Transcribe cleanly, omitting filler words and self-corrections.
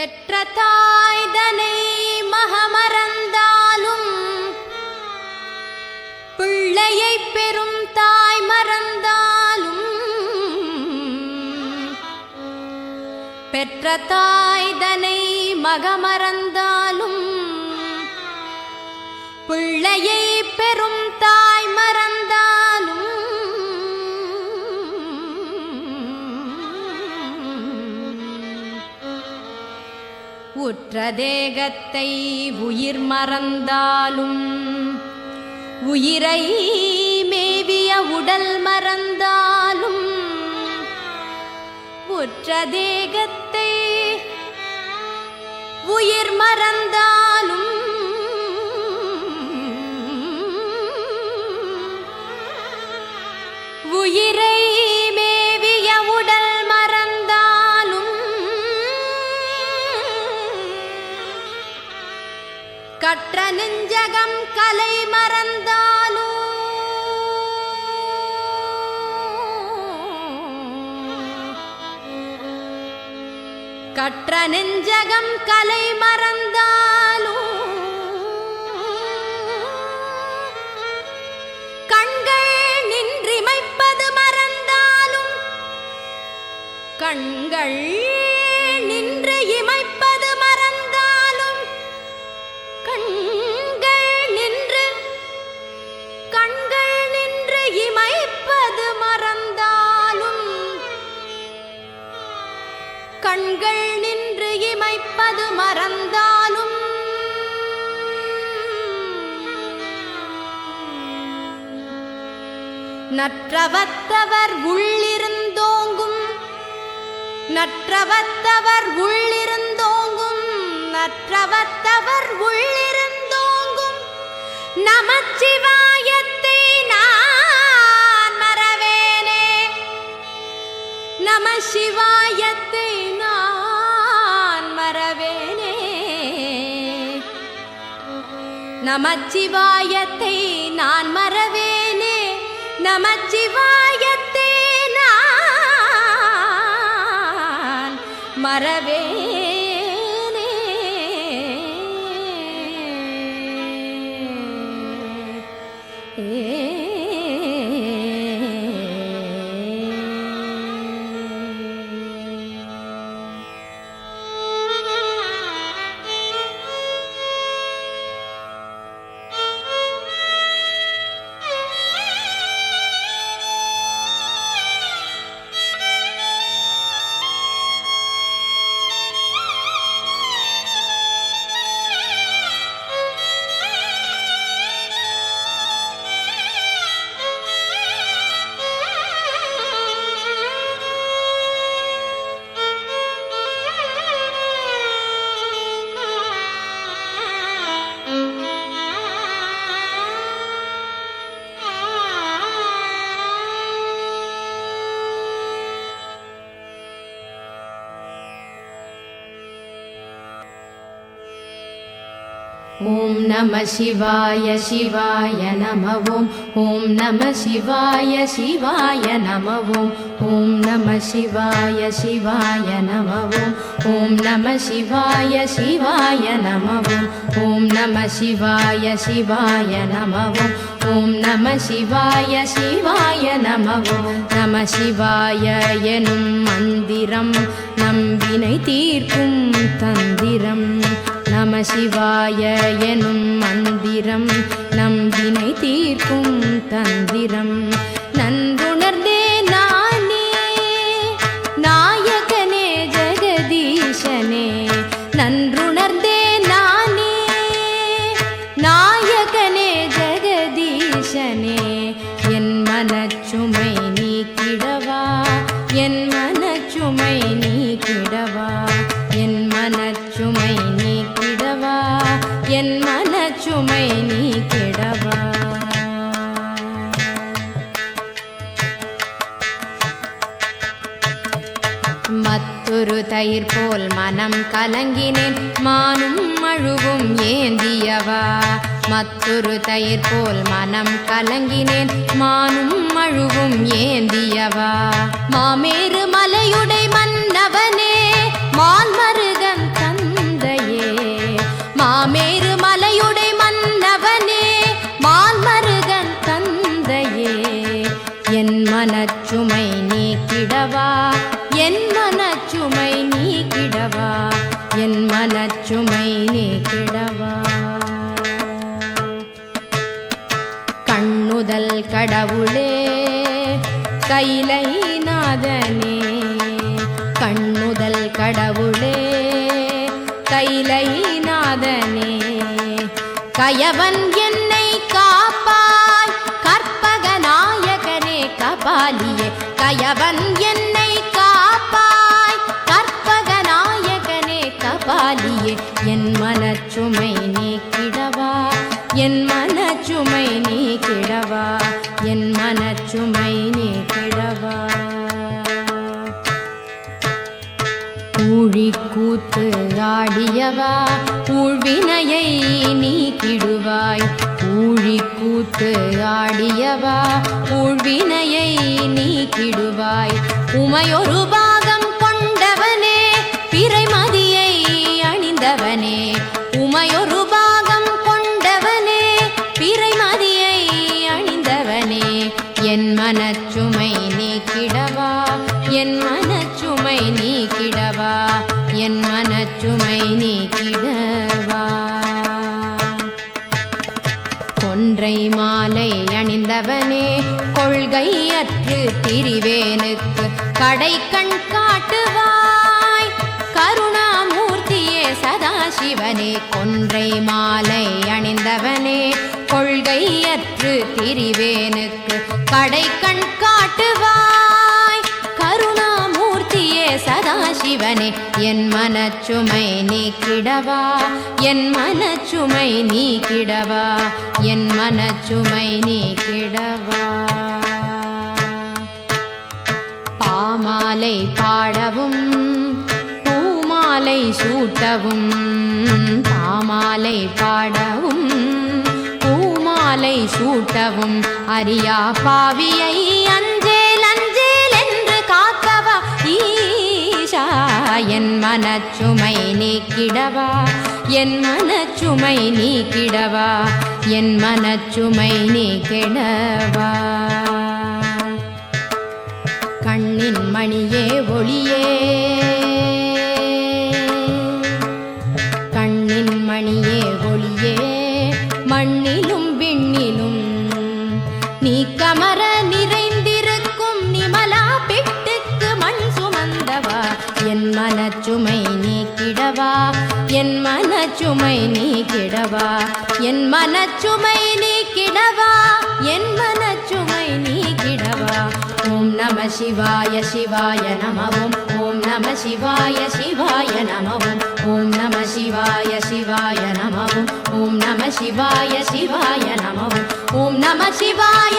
பெற்ற தாய்தனை மகமறந்தாலும் பிள்ளையை பெறும் தாய் மறந்தாலும் பெற்ற தாய்தனை மகமறந்தாலும் பிள்ளையை பெறும் தாய் மறந்தாலும் உற்ற தேகத்தை உயிர் மறந்தாலும் உயிரை மேவிய உடல் மறந்தாலும் உற்ற தேகத்தை உயிர் மறந்தாலும் உயிரை மேவிய உடல் மறந்தாலும் கற்ற நெஞ்சகம் கலை மறந்தாலும் கற்ற நெஞ்சகம் கலை மறந்தாலும் கண்கள் நின்றிமைப்பது மறந்தாலும் கண்கள் நின்று இமைப்பது மறந்தாலும் கண்கள் நின்று இமைப்பது மறந்தாலும் கண்கள் நின்று இமைப்பது மறந்தாலும் நற்றவத்தவர் உள்ளிருந்தோங்கும் நற்றவத்தவர் உள்ளிருந்தோங்கும் நற்றவத்தவர் உள்ளிருந்தோங்கும் நமச்சிவாயத்தை நான் மறவேனே நமசிவாயத்தை நான் மறவேனே நமச்சிவாயத்தை நான் மறவேனே நமச்சிவாயத்தை நான் மறவேனே ஓம் நம சிவாய சிவாய நம ஓம் நம சிவாய சிவாய நம ஓம் நம சிவாய சிவாய நம ஓம் நம சிவாய சிவாய நம ஓம் நம சிவாய சிவாய நம ஓம் நம சிவாய சிவாய நம நம சிவாய எனும் மந்திரம் நம்பினை தீர்க்கும் தந்திரம் நம சிவாய எனும் மந்திரம் நம்பினை தீர்க்கும் தந்திரம் நன்றுணர்ந்தே நானே நாயகனே ஜெகதீசனே நன்றுணர்ந்தே நானே நாயகனே ஜெகதீசனே என் மனச்சுமை நீக்கிடவா என் மனச்சுமை நீக்கிடவா என் மனச்சுமை நீக்கிடவா என் மனச்சுமை நீக்கிடவா மத்தொரு தயிர் போல் மனம் கலங்கினேன் மானும் அழுவும் ஏந்தியவா மத்தொரு தயிர் போல் மனம் கலங்கினேன் மானும் அழுவும் ஏந்தியவா மாமேறு மலையுடை மன்னவனே மால்மருகன் தன் நீக்கிடவா என் மனச்சுமை நீக்கிடவா என் மனச்சுமை நீக்கிடவா. கண்ணுதல் கடவுளே கைலை நாதனே கண்ணுதல் கடவுளே கைலை நாதனே கயவன் என்னை காப்பாய் கற்பக நாயகனே கபாலியே கயவன் என்னை காப்பாய் கற்பக நாயகனே கபாலியே என் மனச்சுமை நீக்கிடவா என் மனச்சுமை நீக்கிடவா என் மனச்சுமை நீக்கிடவா. ஊழிக்கூத்து ஆடியவா ஊழ்வினையை நீக்கிடுவாய் ஊழிக்கூத்து ஆடியவா ஊழ்வினையை நீக்கிடுவாய். உமையொரு பாகம் கொண்டவனே பிறைமதியை அணிந்தவனே உமையொரு பாகம் கொண்டவனே பிறைமதியை அணிந்தவனே என் மனச்சுமை நீக்கிடவா என் மனச்சுமை நீக்கிடவா என் மனச்சுமை நீக்கிடவா. கொன்றை மாலை அணிந்தவனே கொள்கையற்று திரிவேனுக்கு கடைக்கண் காட்டுவாய் கருணாமூர்த்தியே சதாசிவனே. கொன்றை மாலை அணிந்தவனே கொள்கையற்று திரிவேனுக்கு கடைக்கண் காட்டுவாய் கருணாமூர்த்தியே சதாசிவனே என் மனச்சுமை நீக்கிடவா என் மனச்சுமை நீக்கிடவா என் மனச்சுமை நீக்கிடவா. பாமாலை பாடவும் பூமாலை சூட்டவும் பாமாலை பாடவும் பூமாலை சூட்டவும் அறியா பாவியை அஞ்சேல் அஞ்சேல் என்று காக்கவா ஈஷா என் மனச்சுமை நீக்கிடவா என் மனச்சுமை நீக்கிடவா என் மனச்சுமை நீக்கிடவா. கண்ணின் மணியே ஒளியே கண்ணின் மணியே ஒளியே மண்ணிலும் விண்ணிலும் நீ கமர நிறைந்திருக்கும் நிமலா பிட்டுக்கு மண் சுமந்தவா என் மனச்சுமை நீக்கிடவா என் மனச்சுமை நீக்கிடவா என் மனச்சுமை நீக்கிடவா என் மனச்சுமை நீக்கிடவா. ஓம் நம சிவாய சிவாய நமவும் ஓம் நம சிவாய சிவாய நமவும் ஓம் நம சிவாய சிவாய நமவும் ஓம் நம சிவாய சிவாய நமவும் ஓம் நம சிவாய